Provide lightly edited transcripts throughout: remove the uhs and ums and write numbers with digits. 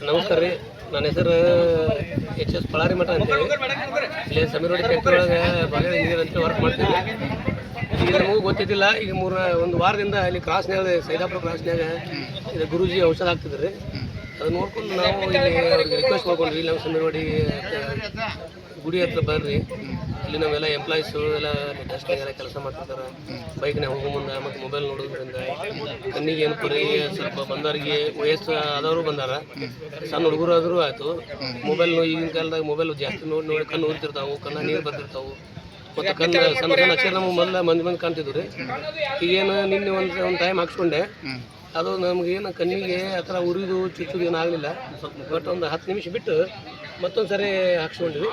ನಮಸ್ಕಾರ ರೀ. ನನ್ನ ಹೆಸರು HS ಪಳಾರಿ ಮಠ ಅಂತೇಳಿ. ಇಲ್ಲಿ ಸಮೀರೋಡಿ ಫ್ಯಾಕ್ಟ್ರಿ ಒಳಗೆ ಬಾಳೆ ಇಂಜಿನಿಯರ್ ಅಂತ ವರ್ಕ್ ಮಾಡ್ತೀವಿ. ಈಗ ನಮಗೂ ಗೊತ್ತಿದ್ದಿಲ್ಲ. ಈಗ ಒಂದು ವಾರದಿಂದ ಇಲ್ಲಿ ಕ್ರಾಸ್ನಾಗ ಸೈದಾಪುರ ಕ್ರಾಸ್ನಾಗ ಇದು ಗುರೂಜಿ ಔಷಧ ಹಾಕ್ತಿದ್ರು ರೀ. ಅದು ನೋಡ್ಕೊಂಡು ನಾವು ಇಲ್ಲಿ ಅವ್ರಿಗೆ ರಿಕ್ವೆಸ್ಟ್ ಮಾಡ್ಕೊಂಡ್ರಿ, ಇಲ್ಲಿ ನಾವು ಸಮೀರೋಡಿ ಗುಡಿ ಹತ್ರ ಬರ್ರಿ, ಇಲ್ಲಿ ನಾವೆಲ್ಲ ಎಂಪ್ಲಾಯೀಸು ಎಲ್ಲ ಡಸ್ಟ್ನಾಗೆಲ್ಲ ಕೆಲಸ ಮಾಡ್ತಿರ್ತಾರೆ. ಬೈಕ್ನಾಗ ಹೋಗೋ ಮುಂದೆ ಮತ್ತು ಮೊಬೈಲ್ ನೋಡೋದ್ರಿಂದ ಕಣ್ಣಿಗೆ ಏನು ಪರಿ ಸ್ವಲ್ಪ ಬಂದವರಿಗೆ ವಯಸ್ಸು ಆದವರು ಬಂದಾರ, ಸಣ್ಣ ಹುಡುಗರು ಆದರೂ ಆಯಿತು. ಮೊಬೈಲ್ ಈಗಿನ ಕಾಲದಾಗ ಮೊಬೈಲ್ ಜಾಸ್ತಿ ನೋಡಿ ಕಣ್ಣು ಉರಿತಿರ್ತಾವೆ, ಕಣ್ಣ ನೀರು ಬರ್ತಿರ್ತಾವೆ, ಮತ್ತು ಕಣ್ಣು ಸಣ್ಣ ಸಣ್ಣ ಅಕ್ಷರ ನಮ್ಮ ಮೊದಲ ಮಂದಿ ಕಾಣ್ತಿದ್ವು ರೀ. ಈಗೇನು ನಿನ್ನೆ ಒಂದು ಟೈಮ್ ಹಾಕ್ಸ್ಕೊಂಡೆ, ಅದು ನಮಗೇನು ಕಣ್ಣಿಗೆ ಆ ಥರ ಉರಿದು ಚುಚ್ಚುದು ಏನಾಗಲಿಲ್ಲ. ಬಟ್ ಒಂದು 10 ನಿಮಿಷ ಬಿಟ್ಟು ಮತ್ತೊಂದು ಸರಿ ಹಾಕ್ಸ್ಕೊಂಡ್ವಿ.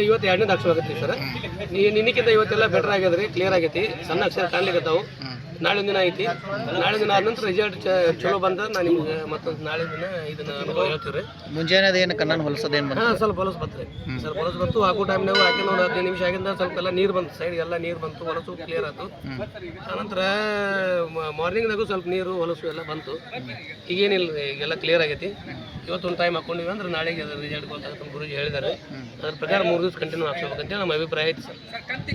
ಇವತ್ತು ಎರಡನೇದು ಹಾಕ್ಸ್ಕೊಳಕತ್ತೀವಿ ಸರ್. ನಿನ್ನಕ್ಕಿಂತ ಇವತ್ತೆಲ್ಲ ಬೆಟರ್ ಆಗ್ಯದ ರೀ, ಕ್ಲಿಯರ್ ಆಗೈತಿ. ಸಣ್ಣ ಅಕ್ಷರ ಕಾಣ್ಲಿಕ್ಕತ್ತಾವು. ನಾಳೆ ದಿನ ಐತಿ. ನಾಳೆ ದಿನ ಆದ ನಂತರ ರಿಸಲ್ಟ್ ಚಲೋ ಬಂದ ನಾನು ನಿಮ್ಗೆ ಮತ್ತೊಂದು ನಾಳೆ ದಿನ ಇದನ್ನ ಅನುಭವ ಹೇಳ್ತೀವಿ ರೀ. ಮುಂಜಾನೆ ಏನು ಕಣ್ಣನ್ನು ಹೊಲಸೋದೇನು? ಸ್ವಲ್ಪ ಹೊಲಸು ಬರ್ತದೆ ಸ್ವಲ್ಪ ಹೊಲಸು ಬಂತು. ಹಾಕೋ ಟೈಮ್ನಾಗ ಹಾಕಿ ನೋಡಿ 15 ನಿಮಿಷ ಆಗಿಂದ ಸ್ವಲ್ಪ ಎಲ್ಲ ನೀರು ಬಂತು, ಸೈಡ್ ಎಲ್ಲ ನೀರು ಬಂತು, ಹೊಲಸು ಕ್ಲಿಯರ್ ಆಯ್ತು. ಆನಂತರ ಮಾರ್ನಿಂಗ್ನಾಗೂ ಸ್ವಲ್ಪ ನೀರು ಹೊಲಸು ಎಲ್ಲ ಬಂತು. ಈಗೇನಿಲ್ಲ, ಈಗೆಲ್ಲ ಕ್ಲಿಯರ್ ಆಗೈತಿ. ಇವತ್ತೊಂದು ಟೈಮ್ ಹಾಕೊಂಡಿವಿ ಅಂದ್ರೆ ನಾಳೆಗೆ ಅದ್ರ ರಿಸಲ್ಟ್ ಗೊತ್ತಾಗುತ್ತೆ. ಗುರುಜಿ ಹೇಳಿದ್ದಾರೆ, ಅದ್ರ ಪ್ರಕಾರ 3 ದಿವಸ ಕಂಟಿನ್ಯೂ ಹಾಕ್ಸ್ಬೇಕಂತೇಳಿ ನಮ್ಮ ಅಭಿಪ್ರಾಯ ಐತಿ ಸರ್.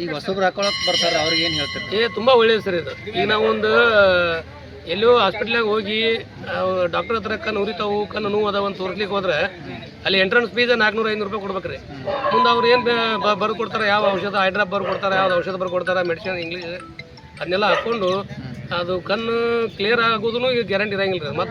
ಈಗ ಹೊಸಬ್ರು ಹಾಕೊಳಕ್ಕೆ ಬರ್ತಾರೆ, ಅವ್ರಿಗೆ ಏನು ಹೇಳ್ತಾರೆ? ತುಂಬ ಒಳ್ಳೇದು ಸರ್ ಇದು. ಈಗ ನಾವು ಒಂದು ಎಲ್ಲೋ ಹಾಸ್ಪಿಟ್ಲಾಗ ಹೋಗಿ ಡಾಕ್ಟರ್ ಹತ್ರ ಕಣ್ಣು ಉರಿತಾವು, ಕಣ್ಣು ನೋವು ಅದಾವ ಅಂತ ತೋರಿಸ್ಲಿಕ್ಕೆ ಹೋದ್ರೆ ಅಲ್ಲಿ ಎಂಟ್ರೆನ್ಸ್ ಫೀಸ್ 400-500 ರೂಪಾಯಿ ಕೊಡ್ಬೇಕ್ರಿ. ಮುಂದೆ ಅವ್ರು ಏನು ಬರ್ದು ಕೊಡ್ತಾರೆ, ಯಾವ ಔಷಧ ಹೈಡ್ರಾಪ್ ಬರ್ಕೊಡ್ತಾರೆ, ಯಾವ್ದು ಔಷಧ ಬರ್ಕೊಡ್ತಾರೆ, ಮೆಡಿಸಿನ್ ಇಂಗ್ಲೀಷ್ ಅದನ್ನೆಲ್ಲ ಹಾಕ್ಕೊಂಡು ಅದು ಕಣ್ಣು ಕ್ಲಿಯರ್ ಆಗೋದು ಗ್ಯಾರಂಟಿ ಇರಂಗಿಲ್ಲ ರೀ. ಮತ್ತು